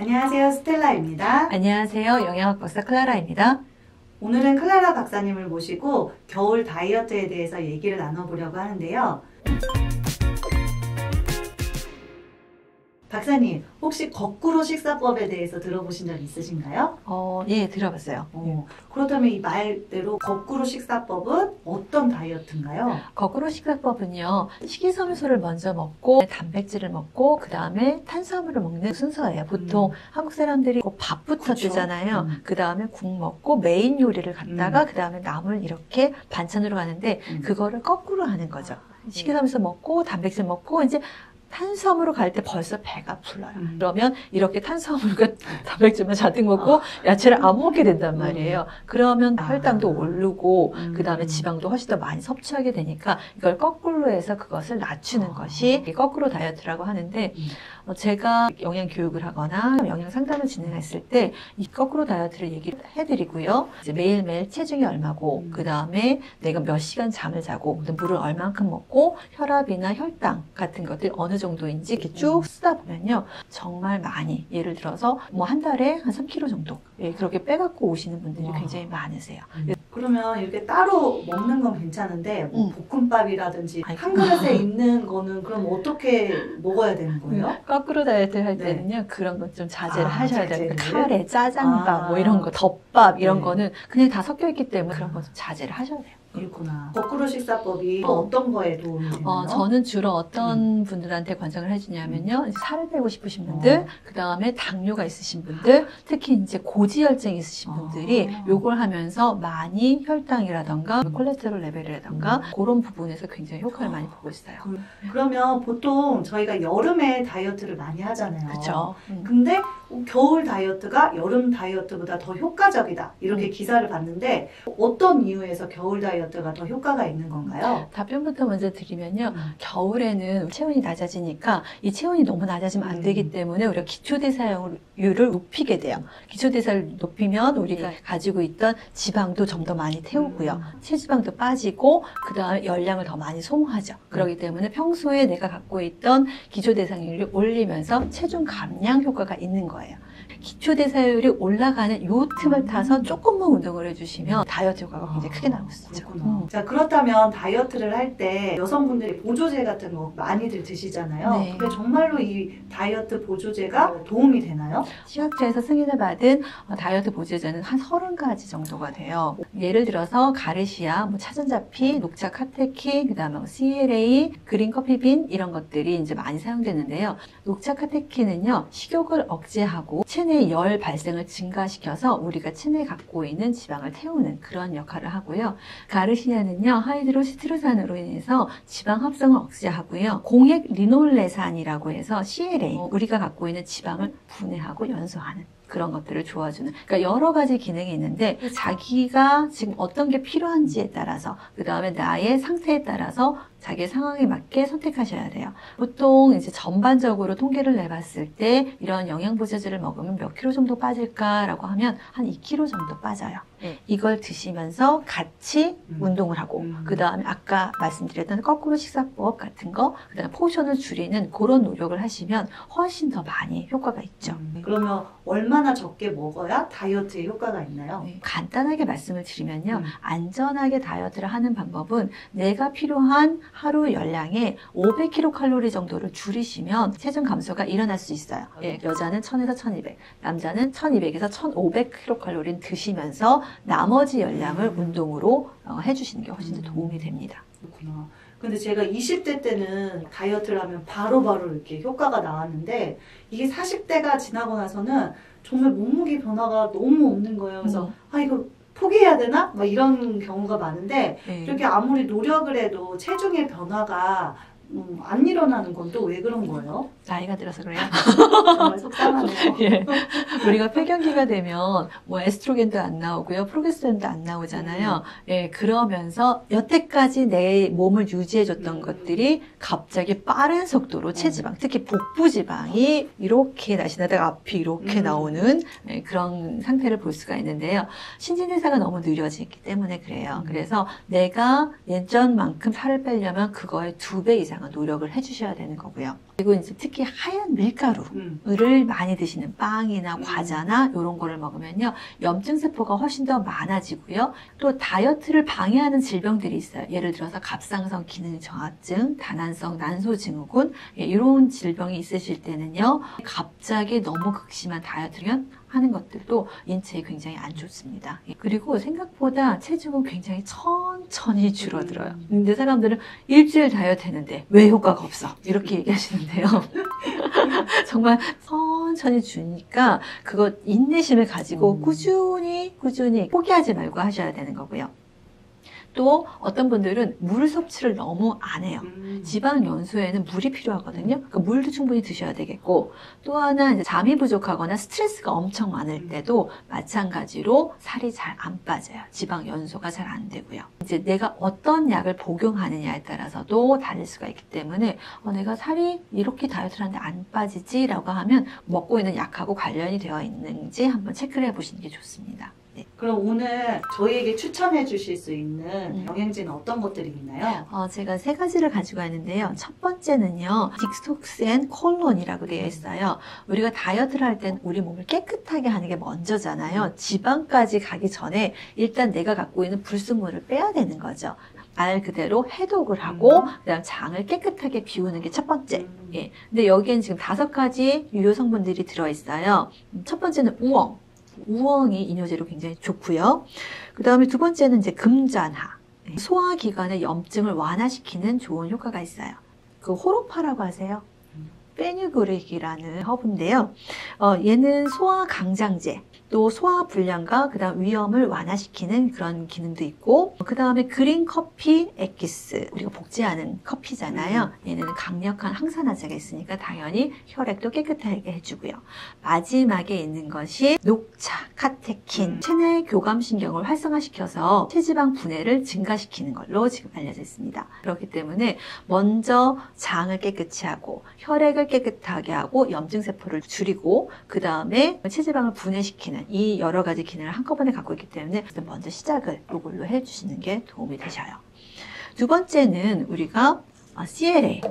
안녕하세요, 스텔라입니다. 안녕하세요. 영양학 박사 클라라입니다. 오늘은 클라라 박사님을 모시고 겨울 다이어트에 대해서 얘기를 나눠보려고 하는데요. 박사님, 혹시 거꾸로 식사법에 대해서 들어보신 적 있으신가요? 예, 들어봤어요. 그렇다면 이 말대로 거꾸로 식사법은 어떤 다이어트인가요? 거꾸로 식사법은요, 식이섬유소를 먼저 먹고 단백질을 먹고 그 다음에 탄수화물을 먹는 순서예요. 보통 한국 사람들이 밥부터 그쵸. 드잖아요. 그 다음에 국 먹고 메인 요리를 갖다가 그 다음에 남을 이렇게 반찬으로 가는데 그거를 거꾸로 하는 거죠. 식이섬유소 먹고 단백질 먹고 이제 탄수화물로 갈 때 벌써 배가 불러요. 그러면 이렇게 탄수화물과 단백질만 잔뜩 먹고 야채를 안 먹게 된단 말이에요. 그러면 혈당도 오르고 그 다음에 지방도 훨씬 더 많이 섭취하게 되니까 이걸 거꾸로 해서 그것을 낮추는 것이 거꾸로 다이어트라고 하는데 제가 영양 교육을 하거나 영양 상담을 진행했을 때 이 거꾸로 다이어트를 얘기를 해드리고요. 이제 매일매일 체중이 얼마고 그 다음에 내가 몇 시간 잠을 자고 물을 얼만큼 먹고 혈압이나 혈당 같은 것들 어느 정도인지 이렇게 쭉 쓰다 보면요. 정말 많이 예를 들어서 뭐 한 달에 한 3kg 정도 그렇게 빼갖고 오시는 분들이 굉장히 많으세요. 그러면 이렇게 따로 먹는 건 괜찮은데 뭐 볶음밥이라든지 한 그릇에 있는 거는 그럼 어떻게 먹어야 되는 거예요? 거꾸로 다이어트를 할 때는요. 그런 건 좀 자제를 하셔야 돼요. 자제를? 카레, 짜장밥 뭐 이런 거, 덮밥 이런 네. 거는 그냥 다 섞여 있기 때문에 그런 거 좀 자제를 하셔야 돼요. 그렇구나. 거꾸로 식사법이 어떤 거에 도움이 되나요? 저는 주로 어떤 분들한테 권장을 해주냐면요. 이제 살을 빼고 싶으신 분들, 그 다음에 당뇨가 있으신 분들, 특히 이제 고지혈증이 있으신 분들이 요걸 하면서 많이 혈당이라던가 콜레스테롤 레벨이라던가 그런 부분에서 굉장히 효과를 많이 보고 있어요. 그러면 보통 저희가 여름에 다이어트를 많이 하잖아요. 그렇죠. 근데 겨울 다이어트가 여름 다이어트보다 더 효과적이다 이렇게 기사를 봤는데 어떤 이유에서 겨울 다이어트가 더 효과가 있는 건가요? 답변부터 먼저 드리면요. 겨울에는 체온이 낮아지니까 이 체온이 너무 낮아지면 안 되기 때문에 우리가 기초대사율을 높이게 돼요. 기초대사를 높이면 우리가 가지고 있던 지방도 좀 더 많이 태우고요. 체지방도 빠지고 그 다음에 열량을 더 많이 소모하죠. 그렇기 때문에 평소에 내가 갖고 있던 기초대사율이 올리면서 체중 감량 효과가 있는 거예요. 기초대사율이 올라가는 요 틈을 타서 조금만 운동을 해주시면 다이어트 효과가 굉장히 크게 나올 수 있죠. 자, 그렇다면 다이어트를 할 때 여성분들이 보조제 같은 거 많이들 드시잖아요. 네. 근데 정말로 이 다이어트 보조제가 도움이 되나요? 식약처에서 승인을 받은 다이어트 보조제는 한 30가지 정도가 돼요. 예를 들어서 가르시아, 뭐 차전자피, 녹차 카테킨, 그 다음에 CLA, 그린 커피빈 이런 것들이 이제 많이 사용되는데요. 녹차 카테킨은요, 식욕을 억제하고 체내 열 발생을 증가시켜서 우리가 체내에 갖고 있는 지방을 태우는 그런 역할을 하고요. 가르시아는요, 하이드로시트루산으로 인해서 지방 합성을 억제하고요. 공액 리놀레산이라고 해서 CLA, 우리가 갖고 있는 지방을 분해하고 연소하는 그런 것들을 도와주는, 그러니까 여러 가지 기능이 있는데 자기가 지금 어떤 게 필요한지에 따라서 그 다음에 나의 상태에 따라서 자기의 상황에 맞게 선택하셔야 돼요. 보통 이제 전반적으로 통계를 내봤을 때 이런 영양보조제를 먹으면 몇 킬로 정도 빠질까라고 하면 한 2kg 정도 빠져요. 이걸 드시면서 같이 운동을 하고 그 다음에 아까 말씀드렸던 거꾸로 식사법 같은 거, 그 다음에 포션을 줄이는 그런 노력을 하시면 훨씬 더 많이 효과가 있죠. 그러면 얼마나 적게 먹어야 다이어트에 효과가 있나요? 간단하게 말씀을 드리면요. 안전하게 다이어트를 하는 방법은 내가 필요한 하루 열량의 500kcal 정도를 줄이시면 체중 감소가 일어날 수 있어요. 여자는 1000에서 1200, 남자는 1200에서 1500kcal는 드시면서 나머지 열량을 운동으로 해주시는 게 훨씬 더 도움이 됩니다. 그렇구나. 근데 제가 20대 때는 다이어트를 하면 바로바로 이렇게 효과가 나왔는데 이게 40대가 지나고 나서는 정말 몸무게 변화가 너무 없는 거예요. 그래서 이거 포기해야 되나? 막 이런 경우가 많은데 이렇게 아무리 노력을 해도 체중의 변화가 안 일어나는 건 또 왜 그런 거예요? 나이가 들어서 그래요. 정말 속상하네요. 예. 우리가 폐경기가 되면 뭐 에스트로겐도 안 나오고요, 프로게스테론도 안 나오잖아요. 예, 그러면서 여태까지 내 몸을 유지해줬던 것들이 갑자기 빠른 속도로 체지방, 특히 복부 지방이 이렇게 날씬하다가 앞이 이렇게 나오는 그런 상태를 볼 수가 있는데요. 신진대사가 너무 느려지기 때문에 그래요. 그래서 내가 예전만큼 살을 빼려면 그거의 2배 이상은 노력을 해주셔야 되는 거고요. 그리고 이제 특히 하얀 밀가루를 많이 드시는 빵이나 과자나 이런 거를 먹으면요, 염증세포가 훨씬 더 많아지고요. 또 다이어트를 방해하는 질병들이 있어요. 예를 들어서 갑상선 기능 저하증, 다난성 난소증후군, 이런 질병이 있으실 때는요, 갑자기 너무 극심한 다이어트를 하는 것들도 인체에 굉장히 안 좋습니다. 그리고 생각보다 체중은 굉장히 천천히 줄어들어요. 근데 사람들은 일주일 다이어트 했는데 왜 효과가 없어? 이렇게 얘기하시는데요. 정말 천천히 주니까 그거 인내심을 가지고 꾸준히 포기하지 말고 하셔야 되는 거고요. 또 어떤 분들은 물 섭취를 너무 안 해요. 지방 연소에는 물이 필요하거든요. 그러니까 물도 충분히 드셔야 되겠고, 또 하나 이제 잠이 부족하거나 스트레스가 엄청 많을 때도 마찬가지로 살이 잘 안 빠져요. 지방 연소가 잘 안 되고요. 이제 내가 어떤 약을 복용하느냐에 따라서도 다를 수가 있기 때문에 내가 살이 이렇게 다이어트를 하는데 안 빠지지라고 하면 먹고 있는 약하고 관련이 되어 있는지 한번 체크를 해보시는 게 좋습니다. 그럼 오늘 저희에게 추천해 주실 수 있는 영양제는 어떤 것들이 있나요? 제가 3가지를 가지고 왔는데요. 첫 번째는요, 디톡스 앤 콜론이라고 되어 있어요. 우리가 다이어트를 할 땐 우리 몸을 깨끗하게 하는 게 먼저잖아요. 지방까지 가기 전에 일단 내가 갖고 있는 불순물을 빼야 되는 거죠. 말 그대로 해독을 하고 그다음 장을 깨끗하게 비우는 게 첫 번째. 예. 근데 여기엔 지금 5가지 유효 성분들이 들어있어요. 첫 번째는 우엉. 우엉이 이뇨제로 굉장히 좋고요. 그 다음에 두 번째는 이제 금잔화. 소화기관의 염증을 완화시키는 좋은 효과가 있어요. 그 호로파라고 하세요. 페뉴그릭이라는 허브인데요. 얘는 소화 강장제, 또 소화 불량과 그다음 위염을 완화시키는 그런 기능도 있고, 그 다음에 그린 커피 엑기스, 우리가 복제하는 커피잖아요. 얘는 강력한 항산화제가 있으니까 당연히 혈액도 깨끗하게 해주고요. 마지막에 있는 것이 녹차, 카테킨, 체내 교감신경을 활성화시켜서 체지방 분해를 증가시키는 걸로 지금 알려져 있습니다. 그렇기 때문에 먼저 장을 깨끗이 하고 혈액을 깨끗하게 하고 염증세포를 줄이고 그 다음에 체지방을 분해시키는 이 여러 가지 기능을 한꺼번에 갖고 있기 때문에 먼저 시작을 이걸로 해주시는 게 도움이 되셔요. 두 번째는 우리가 CLA.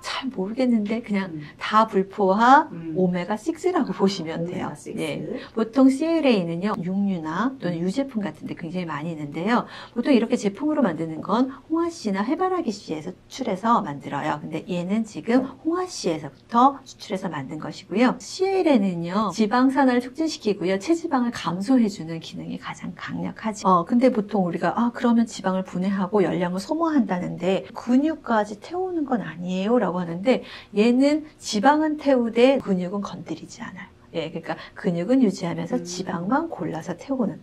잘 모르겠는데 그냥 다불포화 오메가6라고 보시면 돼요. 네. 보통 CLA는요, 육류나 또는 유제품 같은 데 굉장히 많이 있는데요. 보통 이렇게 제품으로 만드는 건 홍화씨나 해바라기씨에서 수출해서 만들어요. 근데 얘는 지금 홍화씨에서부터 수출해서 만든 것이고요. CLA는요, 지방산화를 촉진시키고요. 체지방을 감소해주는 기능이 가장 강력하죠. 근데 보통 우리가 그러면 지방을 분해하고 열량을 소모한다는데 근육까지 태우는 건 아니에요 라고 하는데, 얘는 지방은 태우되 근육은 건드리지 않아요. 예, 그러니까 근육은 유지하면서 지방만 골라서 태우는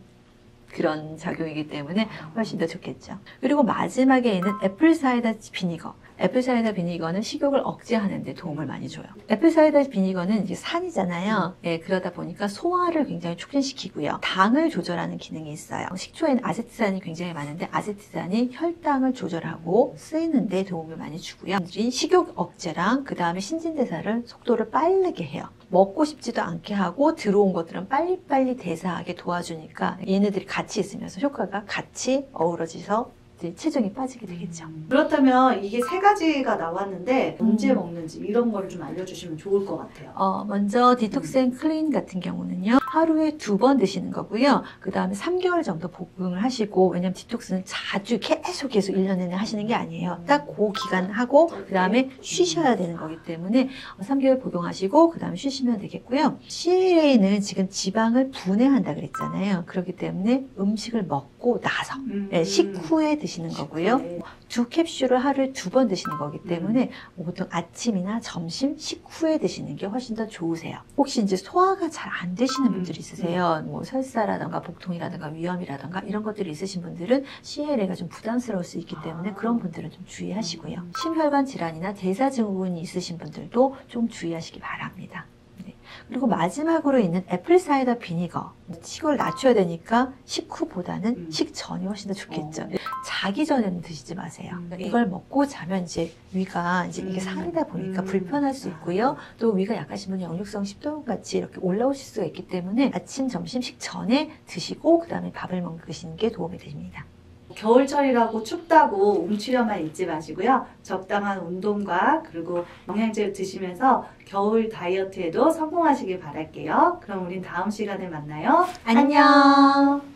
그런 작용이기 때문에 훨씬 더 좋겠죠. 그리고 마지막에 있는 애플사이다 비니거. 애플사이다 비니거는 식욕을 억제하는 데 도움을 많이 줘요. 애플사이다 비니거는 이제 산이잖아요. 예, 그러다 보니까 소화를 굉장히 촉진시키고요. 당을 조절하는 기능이 있어요. 식초에는 아제트산이 굉장히 많은데 아제트산이 혈당을 조절하고 쓰이는 데 도움을 많이 주고요. 식욕 억제랑 그 다음에 신진대사를 속도를 빠르게 해요. 먹고 싶지도 않게 하고 들어온 것들은 빨리빨리 대사하게 도와주니까 얘네들이 같이 있으면서 효과가 같이 어우러져서 체중이 빠지게 되겠죠. 그렇다면 이게 3가지가 나왔는데 언제 먹는지 이런 걸 좀 알려주시면 좋을 것 같아요. 먼저 디톡스 앤 클린 같은 경우는요, 하루에 2번 드시는 거고요. 그 다음에 3개월 정도 복용을 하시고, 왜냐면 디톡스는 자주 계속 1년 내내 하시는 게 아니에요. 딱 그 기간 하고 그 다음에 쉬셔야 되는 거기 때문에 3개월 복용하시고 그 다음에 쉬시면 되겠고요. CLA는 지금 지방을 분해한다 그랬잖아요. 그렇기 때문에 음식을 먹고 나서 식후에 드시는 거고요. 2캡슐을 하루에 2번 드시는 거기 때문에 보통 아침이나 점심, 식후에 드시는 게 훨씬 더 좋으세요. 혹시 이제 소화가 잘 안 되시는 분들이 있으세요. 뭐 설사라던가 복통이라던가 위염이라던가 이런 것들이 있으신 분들은 CLA가 좀 부담스러울 수 있기 때문에 그런 분들은 좀 주의하시고요. 심혈관 질환이나 대사증후군이 있으신 분들도 좀 주의하시기 바랍니다. 그리고 마지막으로 있는 애플사이더 비니거. 식욕을 낮춰야 되니까 식후보다는 식전이 훨씬 더 좋겠죠. 자기 전에는 드시지 마세요. 이걸 먹고 자면 이제 위가 이제 이게 산이다 보니까 불편할 수 있고요. 또 위가 약하신 분은 역류성 식도염 같이 이렇게 올라오실 수가 있기 때문에 아침, 점심, 식전에 드시고 그 다음에 밥을 먹으시는 게 도움이 됩니다. 겨울철이라고 춥다고 움츠려만 있지 마시고요. 적당한 운동과 그리고 영양제 드시면서 겨울 다이어트에도 성공하시길 바랄게요. 그럼 우린 다음 시간에 만나요. 안녕.